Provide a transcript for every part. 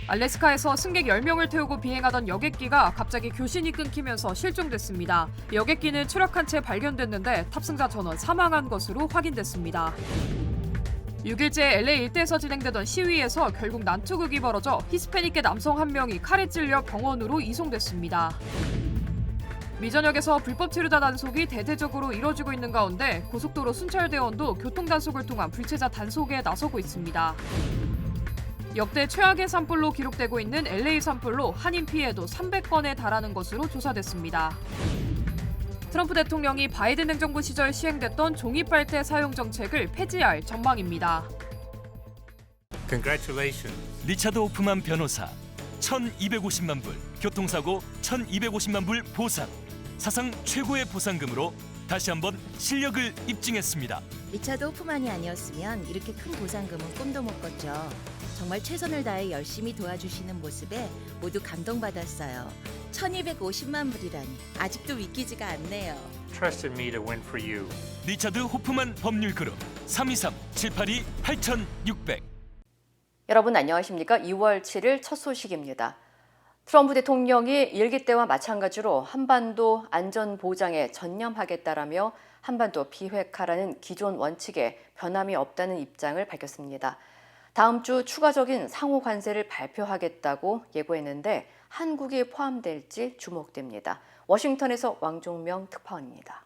알래스카에서 승객 10명을 태우고 비행하던 여객기가 갑자기 교신이 끊기면서 실종됐습니다. 여객기는 추락한 채 발견됐는데 탑승자 전원 사망한 것으로 확인됐습니다. 6일째 LA 일대에서 진행되던 시위에서 결국 난투극이 벌어져 히스패닉계 남성 한 명이 칼에 찔려 병원으로 이송됐습니다. 미전역에서 불법 체류자 단속이 대대적으로 이뤄지고 있는 가운데 고속도로 순찰대원도 교통단속을 통한 불체자 단속에 나서고 있습니다. 역대 최악의 산불로 기록되고 있는 LA 산불로 한인 피해도 300건에 달하는 것으로 조사됐습니다. 트럼프 대통령이 바이든 행정부 시절 시행됐던 종이빨대 사용 정책을 폐지할 전망입니다. Congratulations. 리차드 호프만 변호사 1,250만 불, 교통사고 1,250만 불 보상. 사상 최고의 보상금으로 다시 한번 실력을 입증했습니다. 리차드 호프만이 아니었으면 이렇게 큰 보상금은 꿈도 못 꿨죠. 정말 최선을 다해 열심히 도와주시는 모습에 모두 감동받았어요. 1,250만 불이라니 아직도 믿기지가 않네요. Trusted me to win for you. 리차드 호프만 법률그룹 323-782-8600. 여러분 안녕하십니까? 2월 7일 첫 소식입니다. 트럼프 대통령이 일기 때와 마찬가지로 한반도 안전보장에 전념하겠다라며 한반도 비핵화라는 기존 원칙에 변함이 없다는 입장을 밝혔습니다. 다음 주 추가적인 상호 관세를 발표하겠다고 예고했는데 한국이 포함될지 주목됩니다. 워싱턴에서 왕종명 특파원입니다.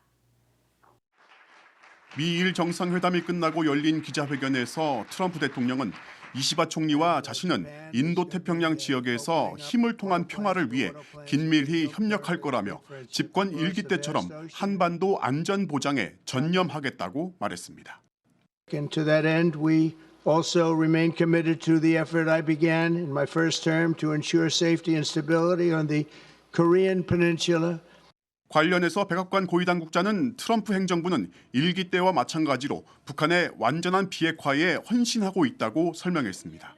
미일 정상회담이 끝나고 열린 기자회견에서 트럼프 대통령은 이시바 총리와 자신은 인도태평양 지역에서 힘을 통한 평화를 위해 긴밀히 협력할 거라며 집권 일기 때처럼 한반도 안전 보장에 전념하겠다고 말했습니다. And to that end, we also remain committed to the effort I began in my first term to ensure safety and stability on the Korean Peninsula. 관련해서 백악관 고위당국자는 트럼프 행정부는 일기 때와 마찬가지로 북한의 완전한 비핵화에 헌신하고 있다고 설명했습니다.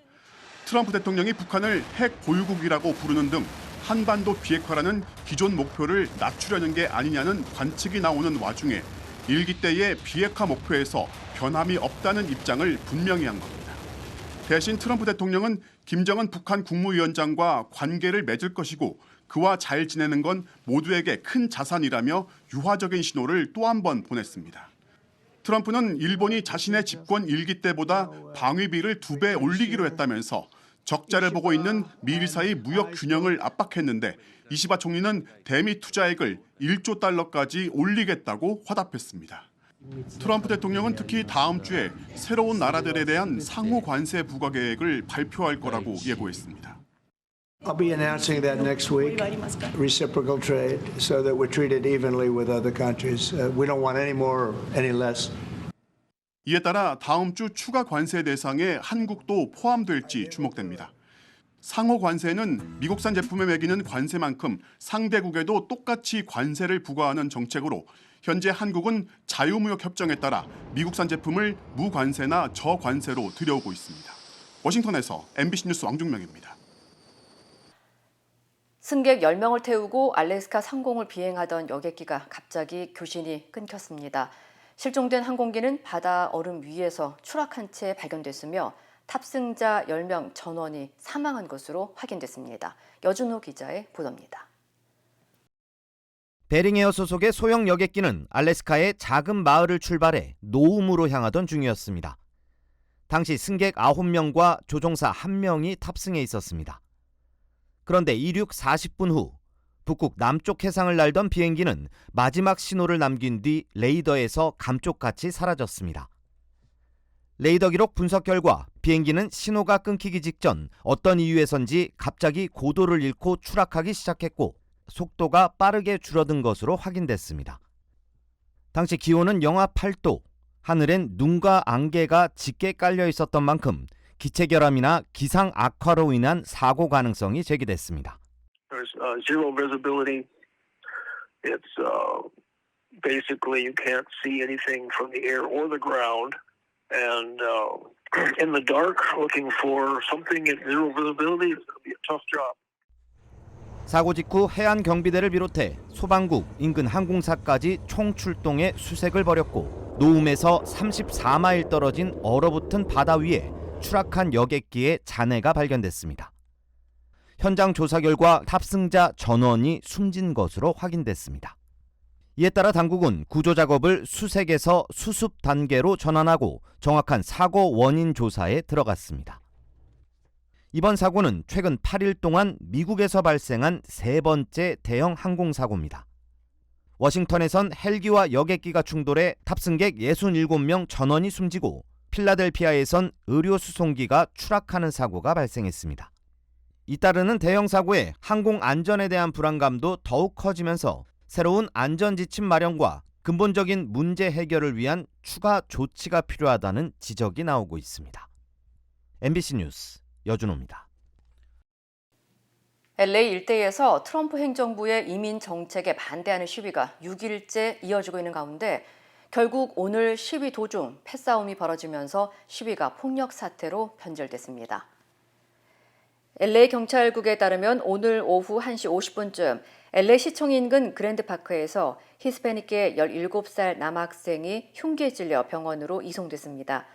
트럼프 대통령이 북한을 핵 보유국이라고 부르는 등 한반도 비핵화라는 기존 목표를 낮추려는 게 아니냐는 관측이 나오는 와중에 일기 때의 비핵화 목표에서 변함이 없다는 입장을 분명히 한 겁니다. 대신 트럼프 대통령은 김정은 북한 국무위원장과 관계를 맺을 것이고 그와 잘 지내는 건 모두에게 큰 자산이라며 유화적인 신호를 또 한 번 보냈습니다. 트럼프는 일본이 자신의 집권 일기 때보다 방위비를 2배 올리기로 했다면서 적자를 보고 있는 미일 사이 무역 균형을 압박했는데 이시바 총리는 대미 투자액을 1조 달러까지 올리겠다고 화답했습니다. 트럼프 대통령은 특히 다음 주에 새로운 나라들에 대한 상호 관세 부과 계획을 발표할 거라고 예고했습니다. I'll be announcing that next week, reciprocal trade, so that we're treated evenly with other countries. We don't want any more or any less. 이에 따라 다음 주 추가 관세 대상에 한국도 포함될지 주목됩니다. 상호 관세는 미국산 제품에 매기는 관세만큼 상대국에도 똑같이 관세를 부과하는 정책으로 현재 한국은 자유무역 협정에 따라 미국산 제품을 무관세나 저관세로 들여오고 있습니다. 워싱턴에서 MBC 뉴스 왕중명입니다. 승객 10명을 태우고 알래스카 상공을 비행하던 여객기가 갑자기 교신이 끊겼습니다. 실종된 항공기는 바다 얼음 위에서 추락한 채 발견됐으며 탑승자 10명 전원이 사망한 것으로 확인됐습니다. 여준호 기자의 보도입니다. 베링에어 소속의 소형 여객기는 알래스카의 작은 마을을 출발해 노움으로 향하던 중이었습니다. 당시 승객 9명과 조종사 1명이 탑승해 있었습니다. 그런데 이륙 40분 후 북극 남쪽 해상을 날던 비행기는 마지막 신호를 남긴 뒤 레이더에서 감쪽같이 사라졌습니다. 레이더 기록 분석 결과 비행기는 신호가 끊기기 직전 어떤 이유에선지 갑자기 고도를 잃고 추락하기 시작했고 속도가 빠르게 줄어든 것으로 확인됐습니다. 당시 기온은 영하 8도, 하늘엔 눈과 안개가 짙게 깔려 있었던 만큼 기체 결함이나 기상 악화로 인한 사고 가능성이 제기됐습니다. There's zero visibility. It's basically you can't see anything from the air or the ground, and in the dark, looking for something at zero visibility is going to be a tough job. 사고 직후 해안 경비대를 비롯해 소방국, 인근 항공사까지 총출동해 수색을 벌였고 노움에서 34마일 떨어진 얼어붙은 바다 위에 추락한 여객기의 잔해가 발견됐습니다. 현장 조사 결과 탑승자 전원이 숨진 것으로 확인됐습니다. 이에 따라 당국은 구조 작업을 수색에서 수습 단계로 전환하고 정확한 사고 원인 조사에 들어갔습니다. 이번 사고는 최근 8일 동안 미국에서 발생한 세 번째 대형 항공사고입니다. 워싱턴에선 헬기와 여객기가 충돌해 탑승객 67명 전원이 숨지고 필라델피아에선 의료수송기가 추락하는 사고가 발생했습니다. 잇따르는 대형 사고에 항공 안전에 대한 불안감도 더욱 커지면서 새로운 안전지침 마련과 근본적인 문제 해결을 위한 추가 조치가 필요하다는 지적이 나오고 있습니다. MBC 뉴스 여준호입니다. LA 일대에서 트럼프 행정부의 이민 정책에 반대하는 시위가 6일째 이어지고 있는 가운데 결국 오늘 시위 도중 패싸움이 벌어지면서 시위가 폭력 사태로 변질됐습니다. LA 경찰국에 따르면 오늘 오후 1시 50분쯤 LA 시청 인근 그랜드파크에서 히스패닉계 17살 남학생이 흉기에 찔려 병원으로 이송됐습니다.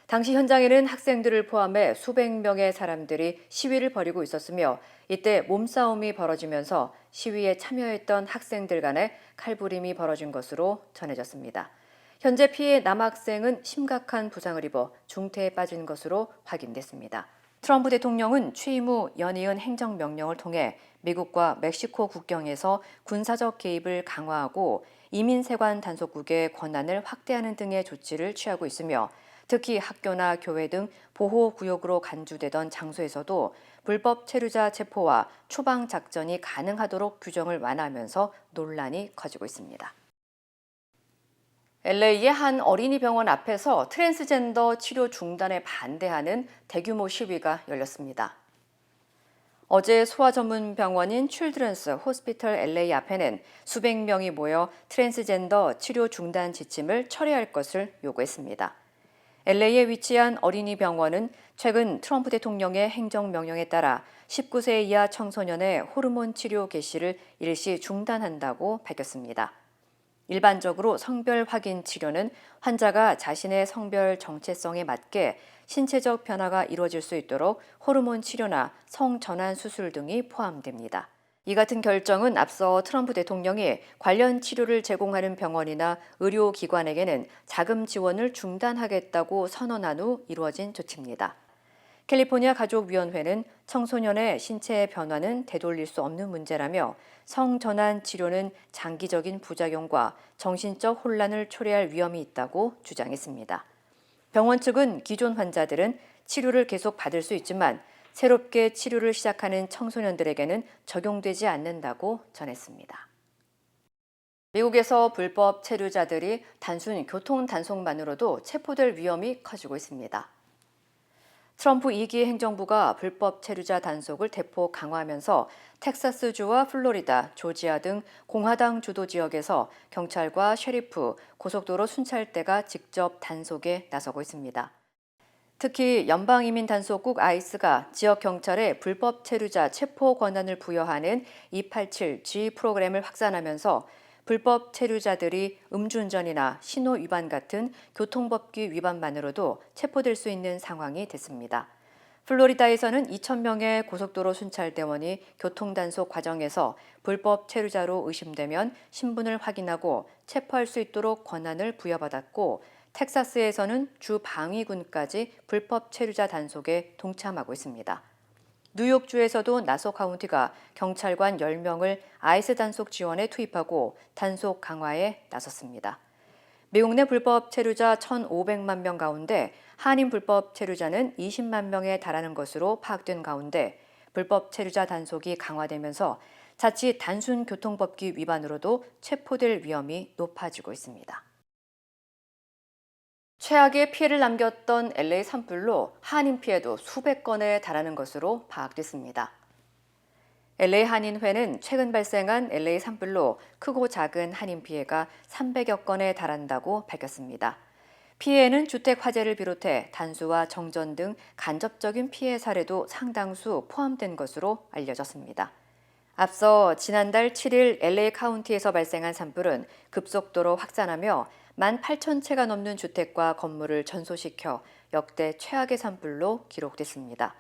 당시 현장에는 학생들을 포함해 수백 명의 사람들이 시위를 벌이고 있었으며 이때 몸싸움이 벌어지면서 시위에 참여했던 학생들 간에 칼부림이 벌어진 것으로 전해졌습니다. 현재 피해 남학생은 심각한 부상을 입어 중태에 빠진 것으로 확인됐습니다. 트럼프 대통령은 취임 후 연이은 행정명령을 통해 미국과 멕시코 국경에서 군사적 개입을 강화하고 이민세관 단속국의 권한을 확대하는 등의 조치를 취하고 있으며 특히 학교나 교회 등 보호구역으로 간주되던 장소에서도 불법 체류자 체포와 추방 작전이 가능하도록 규정을 완화하면서 논란이 커지고 있습니다. LA의 한 어린이 병원 앞에서 트랜스젠더 치료 중단에 반대하는 대규모 시위가 열렸습니다. 어제 소아 전문 병원인 칠드런스 호스피털 LA 앞에는 수백 명이 모여 트랜스젠더 치료 중단 지침을 철회할 것을 요구했습니다. LA에 위치한 어린이 병원은 최근 트럼프 대통령의 행정명령에 따라 19세 이하 청소년의 호르몬 치료 개시를 일시 중단한다고 밝혔습니다. 일반적으로 성별 확인 치료는 환자가 자신의 성별 정체성에 맞게 신체적 변화가 이루어질 수 있도록 호르몬 치료나 성전환 수술 등이 포함됩니다. 이 같은 결정은 앞서 트럼프 대통령이 관련 치료를 제공하는 병원이나 의료기관에게는 자금 지원을 중단하겠다고 선언한 후 이루어진 조치입니다. 캘리포니아 가족위원회는 청소년의 신체 변화는 되돌릴 수 없는 문제라며 성전환 치료는 장기적인 부작용과 정신적 혼란을 초래할 위험이 있다고 주장했습니다. 병원 측은 기존 환자들은 치료를 계속 받을 수 있지만 새롭게 치료를 시작하는 청소년들에게는 적용되지 않는다고 전했습니다. 미국에서 불법 체류자들이 단순 교통 단속만으로도 체포될 위험이 커지고 있습니다. 트럼프 2기 행정부가 불법 체류자 단속을 대폭 강화하면서 텍사스주와 플로리다, 조지아 등 공화당 주도 지역에서 경찰과 셰리프, 고속도로 순찰대가 직접 단속에 나서고 있습니다. 특히 연방이민단속국 ICE가 지역 경찰에 불법 체류자 체포 권한을 부여하는 287G 프로그램을 확산하면서 불법 체류자들이 음주운전이나 신호 위반 같은 교통법규 위반만으로도 체포될 수 있는 상황이 됐습니다. 플로리다에서는 2,000명의 고속도로 순찰대원이 교통단속 과정에서 불법 체류자로 의심되면 신분을 확인하고 체포할 수 있도록 권한을 부여받았고 텍사스에서는 주 방위군까지 불법 체류자 단속에 동참하고 있습니다. 뉴욕주에서도 나소 카운티가 경찰관 10명을 아이스 단속 지원에 투입하고 단속 강화에 나섰습니다. 미국 내 불법 체류자 1,500만 명 가운데 한인 불법 체류자는 20만 명에 달하는 것으로 파악된 가운데 불법 체류자 단속이 강화되면서 자칫 단순 교통법규 위반으로도 체포될 위험이 높아지고 있습니다. 최악의 피해를 남겼던 LA 산불로 한인 피해도 수백 건에 달하는 것으로 파악됐습니다. LA 한인회는 최근 발생한 LA 산불로 크고 작은 한인 피해가 300여 건에 달한다고 밝혔습니다. 피해에는 주택 화재를 비롯해 단수와 정전 등 간접적인 피해 사례도 상당수 포함된 것으로 알려졌습니다. 앞서 지난달 7일 LA 카운티에서 발생한 산불은 급속도로 확산하며 18,000채가 넘는 주택과 건물을 전소시켜 역대 최악의 산불로 기록됐습니다.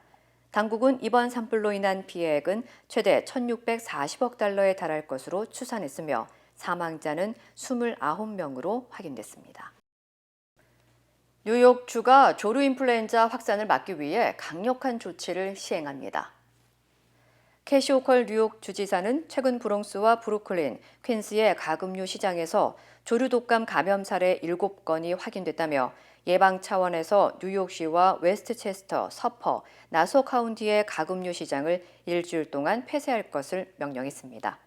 당국은 이번 산불로 인한 피해액은 최대 1,640억 달러에 달할 것으로 추산했으며 사망자는 29명으로 확인됐습니다. 뉴욕주가 조류 인플루엔자 확산을 막기 위해 강력한 조치를 시행합니다. 캐시 호컬 뉴욕 주지사는 최근 브롱스와 브루클린, 퀸스의 가금류 시장에서 조류 독감 감염 사례 7건이 확인됐다며 예방 차원에서 뉴욕시와 웨스트체스터, 서퍼, 나소 카운티의 가금류 시장을 일주일 동안 폐쇄할 것을 명령했습니다.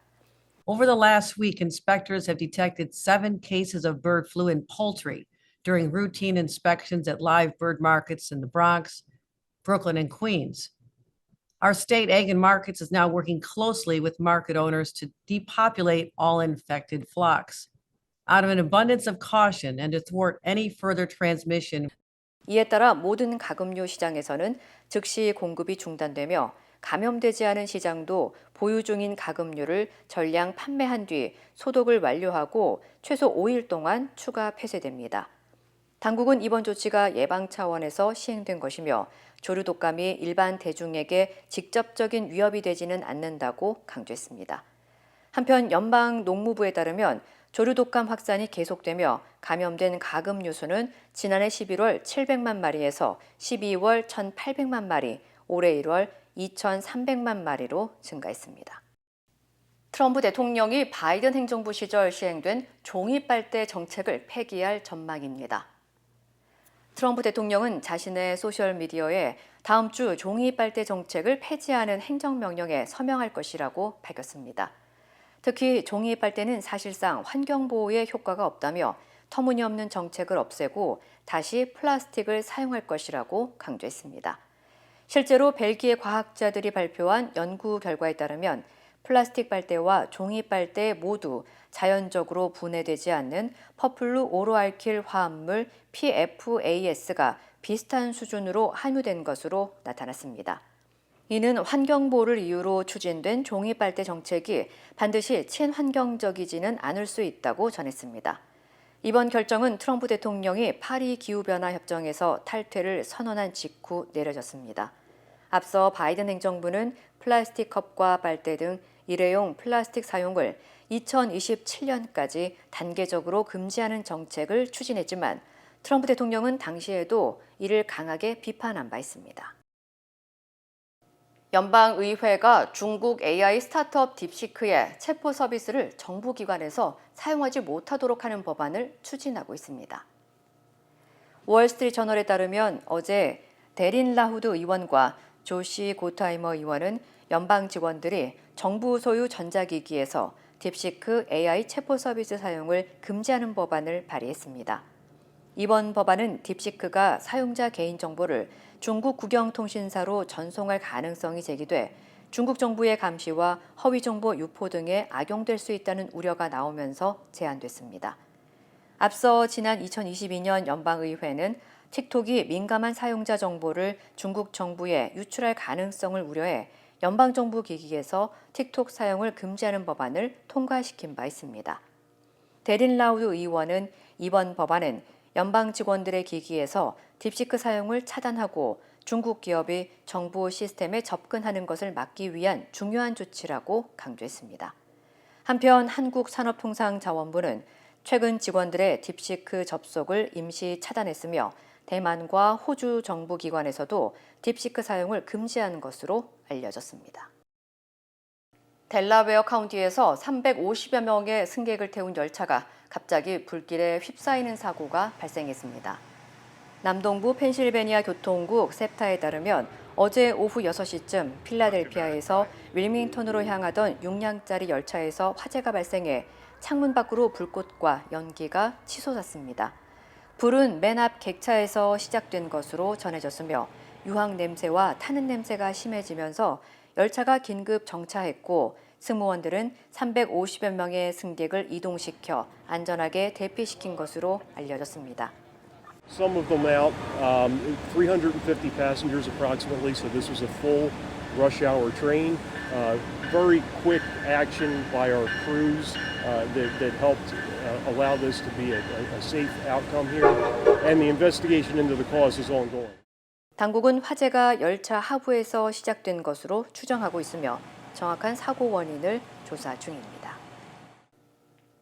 Over the last week, inspectors have detected 7 cases of bird flu in poultry during routine inspections at live bird markets in the Bronx, Brooklyn, and Queens. Our state egg and markets is now working closely with market owners to depopulate all infected flocks. Out of an abundance of caution and to thwart any further transmission. 이에 따라 모든 가금류 시장에서는 즉시 공급이 중단되며 감염되지 않은 시장도 보유 중인 가금류를 전량 판매한 뒤 소독을 완료하고 최소 5일 동안 추가 폐쇄됩니다. 당국은 이번 조치가 예방 차원에서 시행된 것이며 조류 독감이 일반 대중에게 직접적인 위협이 되지는 않는다고 강조했습니다. 한편 연방 농무부에 따르면 조류 독감 확산이 계속되며 감염된 가금류 수는 지난해 11월 700만 마리에서 12월 1,800만 마리, 올해 1월 2,300만 마리로 증가했습니다. 트럼프 대통령이 바이든 행정부 시절 시행된 종이 빨대 정책을 폐기할 전망입니다. 트럼프 대통령은 자신의 소셜미디어에 다음 주 종이 빨대 정책을 폐지하는 행정명령에 서명할 것이라고 밝혔습니다. 특히 종이 빨대는 사실상 환경보호에 효과가 없다며 터무니없는 정책을 없애고 다시 플라스틱을 사용할 것이라고 강조했습니다. 실제로 벨기에 과학자들이 발표한 연구 결과에 따르면 플라스틱 빨대와 종이 빨대 모두 자연적으로 분해되지 않는 퍼플루 오로알킬 화합물 PFAS가 비슷한 수준으로 함유된 것으로 나타났습니다. 이는 환경보호를 이유로 추진된 종이 빨대 정책이 반드시 친환경적이지는 않을 수 있다고 전했습니다. 이번 결정은 트럼프 대통령이 파리 기후변화 협정에서 탈퇴를 선언한 직후 내려졌습니다. 앞서 바이든 행정부는 플라스틱 컵과 빨대 등 일회용 플라스틱 사용을 2027년까지 단계적으로 금지하는 정책을 추진했지만 트럼프 대통령은 당시에도 이를 강하게 비판한 바 있습니다. 연방의회가 중국 AI 스타트업 딥시크의 체포 서비스를 정부기관에서 사용하지 못하도록 하는 법안을 추진하고 있습니다. 월스트리트 저널에 따르면 어제 데린 라후드 의원과 조시 고트하이머 의원은 연방 직원들이 정부 소유 전자기기에서 딥시크 AI 체포 서비스 사용을 금지하는 법안을 발의했습니다. 이번 법안은 딥시크가 사용자 개인정보를 중국 국영통신사로 전송할 가능성이 제기돼 중국 정부의 감시와 허위정보 유포 등에 악용될 수 있다는 우려가 나오면서 제안됐습니다. 앞서 지난 2022년 연방의회는 틱톡이 민감한 사용자 정보를 중국 정부에 유출할 가능성을 우려해 연방정부 기기에서 틱톡 사용을 금지하는 법안을 통과시킨 바 있습니다. 데린 라우드 의원은 이번 법안은 연방 직원들의 기기에서 딥시크 사용을 차단하고 중국 기업이 정부 시스템에 접근하는 것을 막기 위한 중요한 조치라고 강조했습니다. 한편 한국산업통상자원부는 최근 직원들의 딥시크 접속을 임시 차단했으며 대만과 호주 정부 기관에서도 딥시크 사용을 금지한 것으로 알려졌습니다. 델라웨어 카운티에서 350여 명의 승객을 태운 열차가 갑자기 불길에 휩싸이는 사고가 발생했습니다. 남동부 펜실베니아 교통국 셉타에 따르면 어제 오후 6시쯤 필라델피아에서 윌밍턴으로 향하던 6량짜리 열차에서 화재가 발생해 창문 밖으로 불꽃과 연기가 치솟았습니다. 불은 맨 앞 객차에서 시작된 것으로 전해졌으며 유황 냄새와 타는 냄새가 심해지면서 열차가 긴급 정차했고 승무원들은 350여 명의 승객을 이동시켜 안전하게 대피시킨 것으로 알려졌습니다. Some of them out, 350 passengers approximately, so this was a full rush hour train. Very quick action by our crews that helped allow this to be a safe outcome here, and the investigation into the cause is ongoing. 당국은 화재가 열차 하부에서 시작된 것으로 추정하고 있으며 정확한 사고 원인을 조사 중입니다.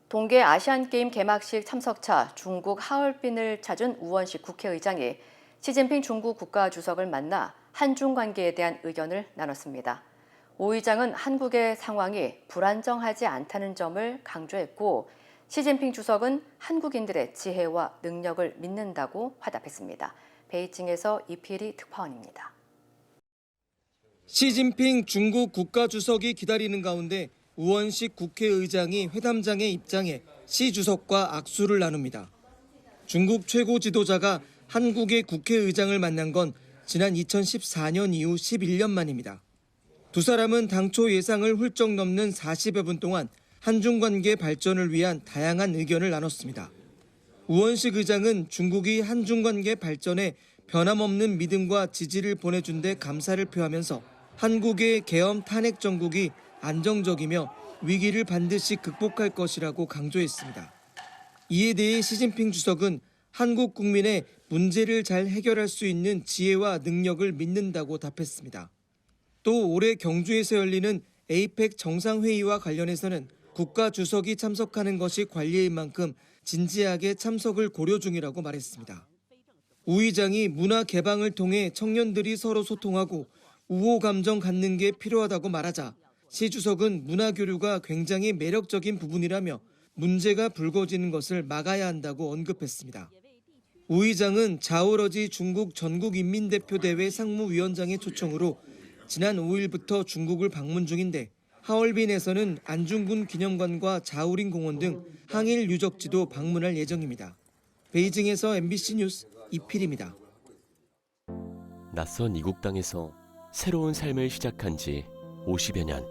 동계 아시안게임 개막식 참석차 중국 하얼빈을 찾은 우원식 국회의장이 시진핑 중국 국가주석을 만나 한중 관계에 대한 의견을 나눴습니다. 오 의장은 한국의 상황이 불안정하지 않다는 점을 강조했고 시진핑 주석은 한국인들의 지혜와 능력을 믿는다고 화답했습니다. 베이징에서 이필희 특파원입니다. 시진핑 중국 국가주석이 기다리는 가운데 우원식 국회의장이 회담장에 입장해 시 주석과 악수를 나눕니다. 중국 최고 지도자가 한국의 국회의장을 만난 건 지난 2014년 이후 11년 만입니다. 두 사람은 당초 예상을 훌쩍 넘는 40여 분 동안 한중 관계 발전을 위한 다양한 의견을 나눴습니다. 우원식 의장은 중국이 한중 관계 발전에 변함없는 믿음과 지지를 보내준 데 감사를 표하면서 한국의 계엄 탄핵 정국이 안정적이며 위기를 반드시 극복할 것이라고 강조했습니다. 이에 대해 시진핑 주석은 한국 국민의 문제를 잘 해결할 수 있는 지혜와 능력을 믿는다고 답했습니다. 또 올해 경주에서 열리는 에이펙 정상회의와 관련해서는 국가 주석이 참석하는 것이 관례인 만큼 진지하게 참석을 고려 중이라고 말했습니다. 우 의장이 문화 개방을 통해 청년들이 서로 소통하고 우호 감정 갖는 게 필요하다고 말하자 시 주석은 문화 교류가 굉장히 매력적인 부분이라며 문제가 불거지는 것을 막아야 한다고 언급했습니다. 우 의장은 자오러지 중국 전국인민대표대회 상무위원장의 초청으로 지난 5일부터 중국을 방문 중인데 하얼빈에서는 안중근 기념관과 자우림 공원 등 항일 유적지도 방문할 예정입니다. 베이징에서 MBC 뉴스 이필입니다. 낯선 이국 땅에서 새로운 삶을 시작한 지 50여 년.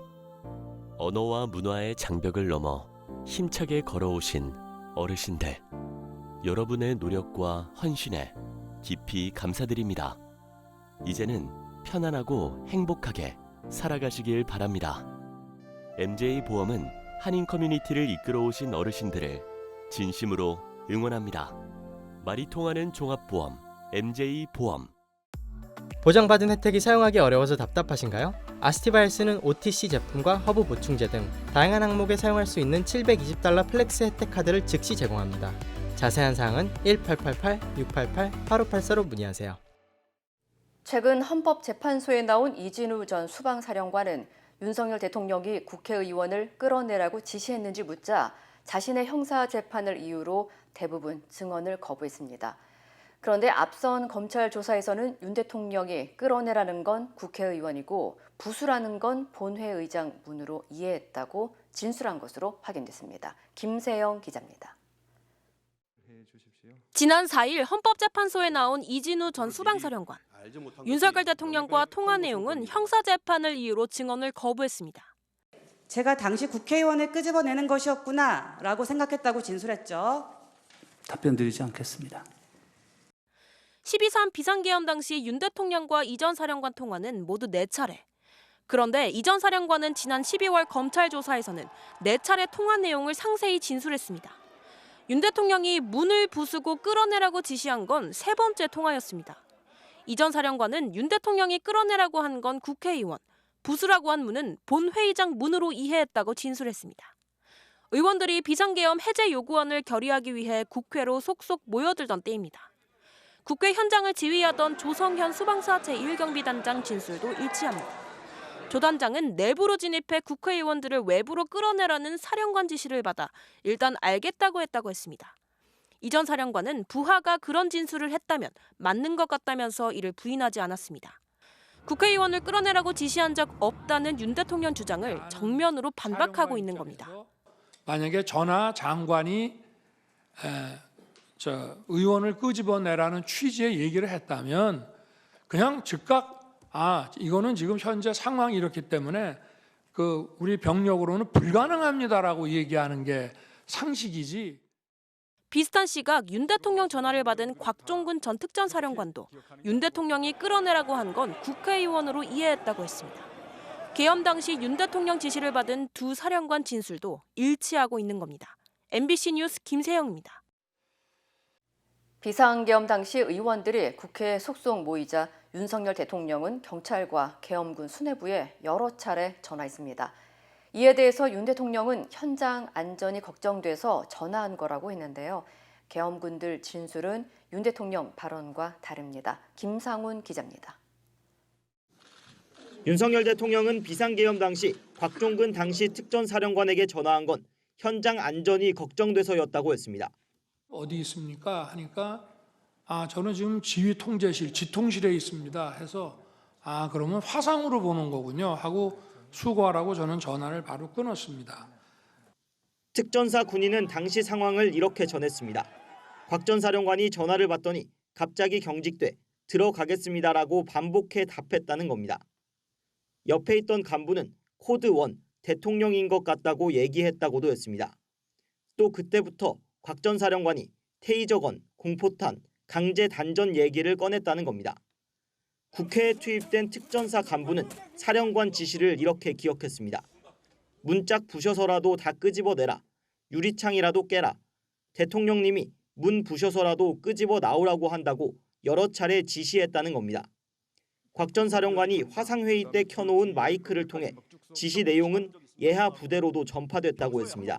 언어와 문화의 장벽을 넘어 힘차게 걸어오신 어르신들. 여러분의 노력과 헌신에 깊이 감사드립니다. 이제는 편안하고 행복하게 살아가시길 바랍니다. MJ보험은 한인 커뮤니티를 이끌어오신 어르신들을 진심으로 응원합니다. 말이 통하는 종합보험 MJ보험. 보장받은 혜택이 사용하기 어려워서 답답하신가요? 아스티바헬스는 OTC 제품과 허브 보충제 등 다양한 항목에 사용할 수 있는 $720 플렉스 혜택 카드를 즉시 제공합니다. 자세한 사항은 1888-688-8584로 문의하세요. 최근 헌법재판소에 나온 이진우 전 수방사령관은 윤석열 대통령이 국회의원을 끌어내라고 지시했는지 묻자 자신의 형사재판을 이유로 대부분 증언을 거부했습니다. 그런데 앞선 검찰 조사에서는 윤 대통령이 끌어내라는 건 국회의원이고 부수라는 건 본회의장 문으로 이해했다고 진술한 것으로 확인됐습니다. 김세영 기자입니다. 지난 4일 헌법재판소에 나온 이진우 전 수방사령관. 윤석열 대통령과 통화 내용은 형사재판을 이유로 증언을 거부했습니다. 제가 당시 국회의원을 끄집어내는 것이었구나라고 생각했다고 진술했죠. 답변 드리지 않겠습니다. 12.3 비상계엄 당시 윤 대통령과 이 전 사령관 통화는 모두 4차례. 그런데 이 전 사령관은 지난 12월 검찰 조사에서는 4차례 통화 내용을 상세히 진술했습니다. 윤 대통령이 문을 부수고 끌어내라고 지시한 건 3번째 통화였습니다. 이 전 사령관은 윤 대통령이 끌어내라고 한 건 국회의원, 부수라고 한 문은 본회의장 문으로 이해했다고 진술했습니다. 의원들이 비상계엄 해제 요구안을 결의하기 위해 국회로 속속 모여들던 때입니다. 국회 현장을 지휘하던 조성현 수방사 제1경비단장 진술도 일치합니다. 조 단장은 내부로 진입해 국회의원들을 외부로 끌어내라는 사령관 지시를 받아 일단 알겠다고 했습니다. 이 전 사령관은 부하가 그런 진술을 했다면 맞는 것 같다면서 이를 부인하지 않았습니다. 국회의원을 끌어내라고 지시한 적 없다는 윤 대통령 주장을 정면으로 반박하고 있는 겁니다. 만약에 전하 장관이 의원을 끄집어내라는 취지의 얘기를 했다면 그냥 즉각 이거는 지금 현재 상황이 이렇기 때문에 우리 병력으로는 불가능합니다라고 얘기하는 게 상식이지. 비슷한 시각 윤 대통령 전화를 받은 곽종근 전 특전사령관도 윤 대통령이 끌어내라고 한 건 국회의원으로 이해했다고 했습니다. 계엄 당시 윤 대통령 지시를 받은 두 사령관 진술도 일치하고 있는 겁니다. MBC 뉴스 김세영입니다. 비상계엄 당시 의원들이 국회에 속속 모이자 윤석열 대통령은 경찰과 계엄군 수뇌부에 여러 차례 전화했습니다. 이에 대해서 윤 대통령은 현장 안전이 걱정돼서 전화한 거라고 했는데요. 계엄군들 진술은 윤 대통령 발언과 다릅니다. 김상훈 기자입니다. 윤석열 대통령은 비상계엄 당시 곽종근 당시 특전사령관에게 전화한 건 현장 안전이 걱정돼서였다고 했습니다. 어디 있습니까? 하니까 저는 지금 지휘 통제실, 지통실에 있습니다. 해서 그러면 화상으로 보는 거군요. 하고 수고하라고 저는 전화를 바로 끊었습니다. 특전사 군인은 당시 상황을 이렇게 전했습니다. 곽 전 사령관이 전화를 받더니 갑자기 경직돼 들어가겠습니다라고 반복해 답했다는 겁니다. 옆에 있던 간부는 코드 1, 대통령인 것 같다고 얘기했다고도 했습니다. 또 그때부터 곽 전 사령관이 테이저건, 공포탄, 강제 단전 얘기를 꺼냈다는 겁니다. 국회에 투입된 특전사 간부는 사령관 지시를 이렇게 기억했습니다. 문짝 부셔서라도 다 끄집어내라. 유리창이라도 깨라. 대통령님이 문 부셔서라도 끄집어 나오라고 한다고 여러 차례 지시했다는 겁니다. 곽 전 사령관이 화상회의 때 켜놓은 마이크를 통해 지시 내용은 예하 부대로도 전파됐다고 했습니다.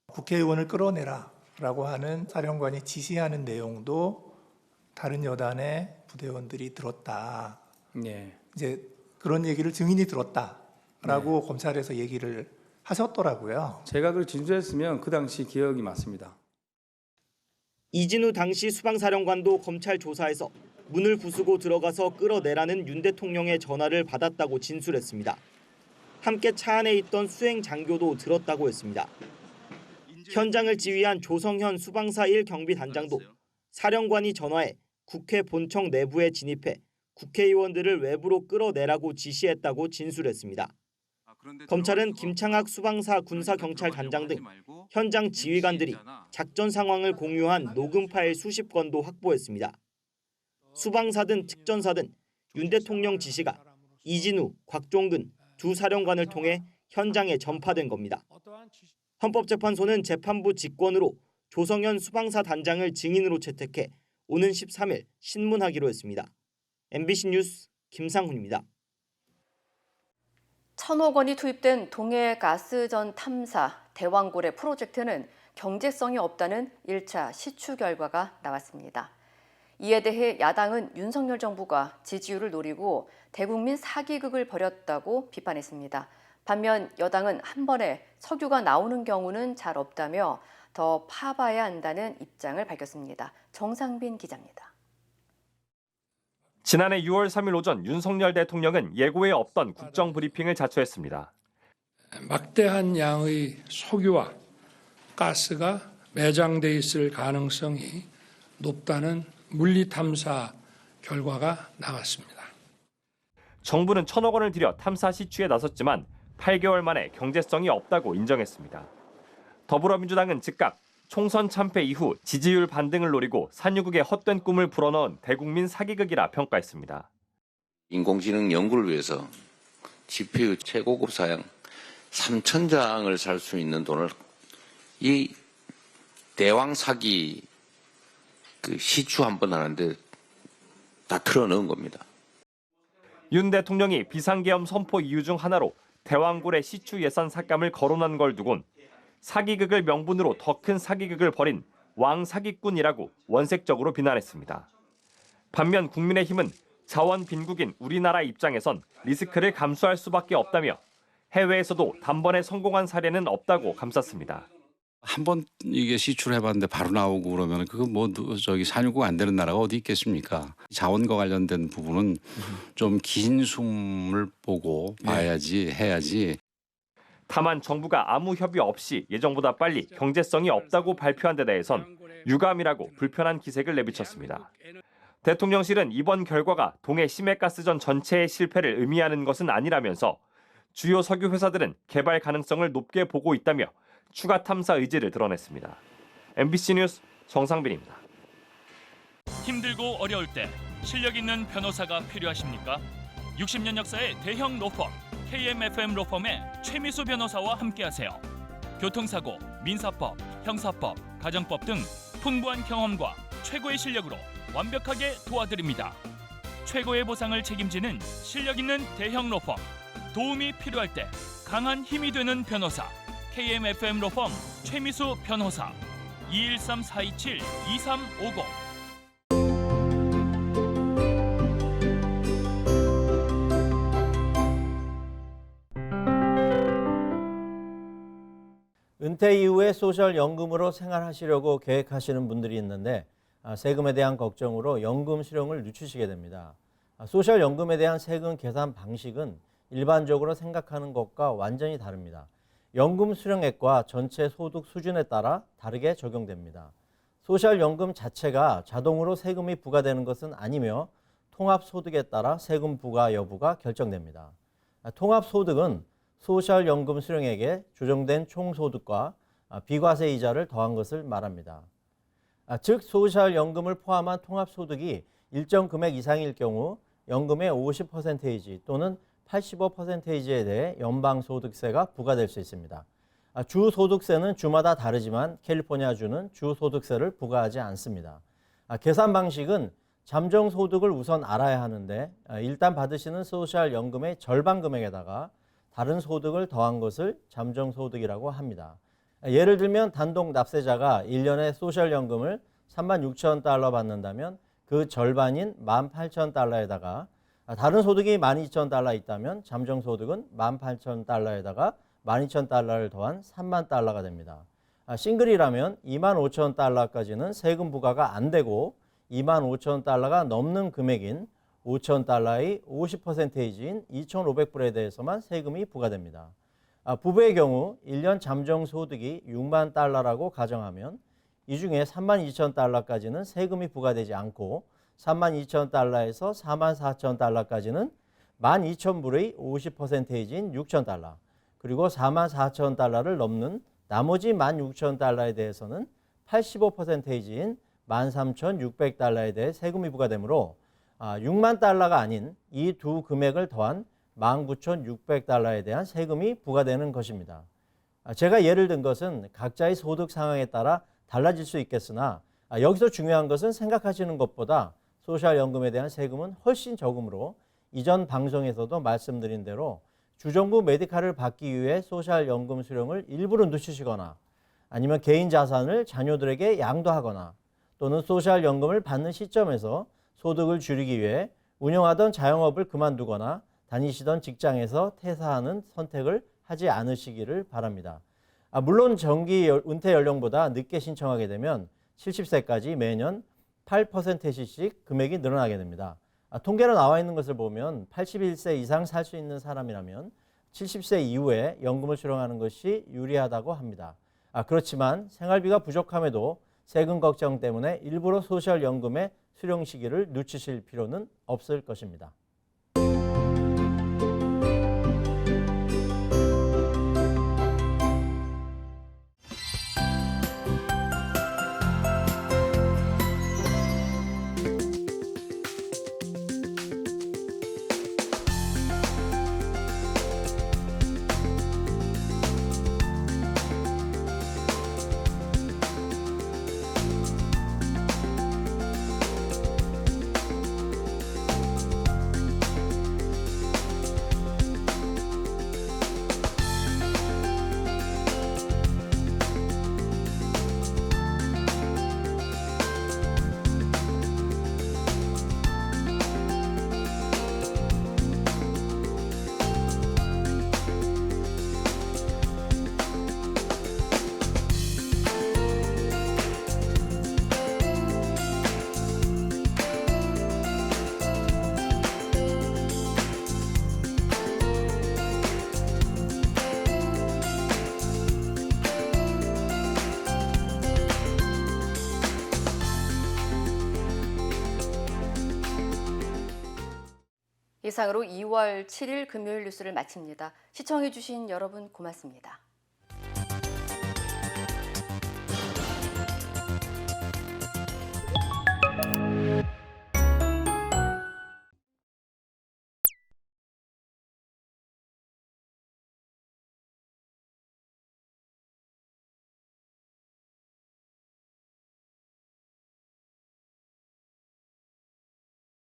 국회의원을 끌어내라라고 하는 사령관이 지시하는 내용도 다른 여단의 부대원들이 들었다. 네. 이제 그런 얘기를 증인이 들었다라고 검찰에서 얘기를 하셨더라고요. 제가 그걸 진술했으면 그 당시 기억이 맞습니다. 이진우 당시 수방사령관도 검찰 조사에서 문을 부수고 들어가서 끌어내라는 윤 대통령의 전화를 받았다고 진술했습니다. 함께 차 안에 있던 수행 장교도 들었다고 했습니다. 현장을 지휘한 조성현 수방사 1경비단장도 사령관이 전화해 국회 본청 내부에 진입해 국회의원들을 외부로 끌어내라고 지시했다고 진술했습니다. 검찰은 김창학 수방사 군사경찰단장 등 현장 지휘관들이 작전 상황을 공유한 녹음 파일 수십 건도 확보했습니다. 수방사든 특전사든 윤 대통령 지시가 이진우, 곽종근 두 사령관을 통해 현장에 전파된 겁니다. 헌법재판소는 재판부 직권으로 조성현 수방사 단장을 증인으로 채택해 오는 13일 신문하기로 했습니다. MBC 뉴스 김상훈입니다. 1,000억 원이 투입된 동해 가스전 탐사 대왕고래 프로젝트는 경제성이 없다는 1차 시추 결과가 나왔습니다. 이에 대해 야당은 윤석열 정부가 지지율을 노리고 대국민 사기극을 벌였다고 비판했습니다. 반면 여당은 한 번에 석유가 나오는 경우는 잘 없다며 더 파봐야 한다는 입장을 밝혔습니다. 정상빈 기자입니다. 지난해 6월 3일 오전 윤석열 대통령은 예고에 없던 국정브리핑을 자초했습니다. 막대한 양의 석유와 가스가 매장돼 있을 가능성이 높다는 물리탐사 결과가 나왔습니다. 정부는 1,000억 원을 들여 탐사 시추에 나섰지만 8개월 만에 경제성이 없다고 인정했습니다. 더불어민주당은 즉각 총선 참패 이후 지지율 반등을 노리고 산유국의 헛된 꿈을 불어넣은 대국민 사기극이라 평가했습니다. 인공지능 연구를 위해서 GPU 최고급 사양 3,000장을 살 수 있는 돈을 이 대왕 사기 시추 한 번 하는데 다 틀어넣은 겁니다. 윤 대통령이 비상계엄 선포 이유 중 하나로 대왕고래 시추 예산 삭감을 거론한 걸 두곤 사기극을 명분으로 더 큰 사기극을 벌인 왕사기꾼이라고 원색적으로 비난했습니다. 반면 국민의힘은 자원 빈국인 우리나라 입장에선 리스크를 감수할 수밖에 없다며 해외에서도 단번에 성공한 사례는 없다고 감쌌습니다. 한 번 이게 시추를 해봤는데 바로 나오고 그러면 그거 산유국 안 되는 나라가 어디 있겠습니까? 자원과 관련된 부분은 좀 긴 숨을 보고 봐야지 해야지. 다만 정부가 아무 협의 없이 예정보다 빨리 경제성이 없다고 발표한 데 대해선 유감이라고 불편한 기색을 내비쳤습니다. 대통령실은 이번 결과가 동해 심해가스전 전체의 실패를 의미하는 것은 아니라면서 주요 석유 회사들은 개발 가능성을 높게 보고 있다며 추가 탐사 의지를 드러냈습니다. MBC 뉴스 정상빈입니다. 힘들고 어려울 때 실력 있는 변호사가 필요하십니까? 60년 역사의 대형 로펌 KMFM 로펌의 최미수 변호사와 함께하세요. 교통사고, 민사법, 형사법, 가정법 등 풍부한 경험과 최고의 실력으로 완벽하게 도와드립니다. 최고의 보상을 책임지는 실력 있는 대형 로펌. 도움이 필요할 때 강한 힘이 되는 변호사. KMFM 로펌 최미수 변호사. 213-427-2350. 은퇴 이후에 소셜연금으로 생활하시려고 계획하시는 분들이 있는데 세금에 대한 걱정으로 연금 수령을 늦추시게 됩니다. 소셜연금에 대한 세금 계산 방식은 일반적으로 생각하는 것과 완전히 다릅니다. 연금 수령액과 전체 소득 수준에 따라 다르게 적용됩니다. 소셜연금 자체가 자동으로 세금이 부과되는 것은 아니며 통합소득에 따라 세금 부과 여부가 결정됩니다. 통합소득은 소셜연금 수령액에 조정된 총소득과 비과세 이자를 더한 것을 말합니다. 즉 소셜연금을 포함한 통합소득이 일정 금액 이상일 경우 연금의 50% 또는 85%에 대해 연방소득세가 부과될 수 있습니다. 주소득세는 주마다 다르지만 캘리포니아주는 주소득세를 부과하지 않습니다. 계산 방식은 잠정소득을 우선 알아야 하는데 일단 받으시는 소셜연금의 절반 금액에다가 다른 소득을 더한 것을 잠정소득이라고 합니다. 예를 들면 단독 납세자가 1년에 소셜연금을 36,000달러 받는다면 그 절반인 18,000달러에다가 다른 소득이 12,000달러 있다면 잠정소득은 18,000달러에다가 12,000달러를 더한 30,000달러가 됩니다. 싱글이라면 25,000달러까지는 세금 부과가 안 되고 25,000달러가 넘는 금액인 5,000달러의 50%인 2,500불에 대해서만 세금이 부과됩니다. 부부의 경우 1년 잠정소득이 6만 달러라고 가정하면 이 중에 32,000달러까지는 세금이 부과되지 않고 32,000달러에서 44,000달러까지는 12,000불의 50%인 6,000달러 그리고 44,000달러를 넘는 나머지 16,000달러에 대해서는 85%인 13,600달러에 대해 세금이 부과되므로 6만 달러가 아닌 이 두 금액을 더한 19,600달러에 대한 세금이 부과되는 것입니다. 제가 예를 든 것은 각자의 소득 상황에 따라 달라질 수 있겠으나 여기서 중요한 것은 생각하시는 것보다 소셜연금에 대한 세금은 훨씬 적으므로 이전 방송에서도 말씀드린 대로 주정부 메디칼을 받기 위해 소셜연금 수령을 일부러 늦추시거나 아니면 개인 자산을 자녀들에게 양도하거나 또는 소셜연금을 받는 시점에서 소득을 줄이기 위해 운영하던 자영업을 그만두거나 다니시던 직장에서 퇴사하는 선택을 하지 않으시기를 바랍니다. 물론 정기 은퇴 연령보다 늦게 신청하게 되면 70세까지 매년 8%씩 금액이 늘어나게 됩니다. 통계로 나와 있는 것을 보면 81세 이상 살 수 있는 사람이라면 70세 이후에 연금을 수령하는 것이 유리하다고 합니다. 그렇지만 생활비가 부족함에도 세금 걱정 때문에 일부러 소셜연금의 수령 시기를 늦추실 필요는 없을 것입니다. 이상으로 2월 7일 금요일 뉴스를 마칩니다. 시청해주신 여러분 고맙습니다.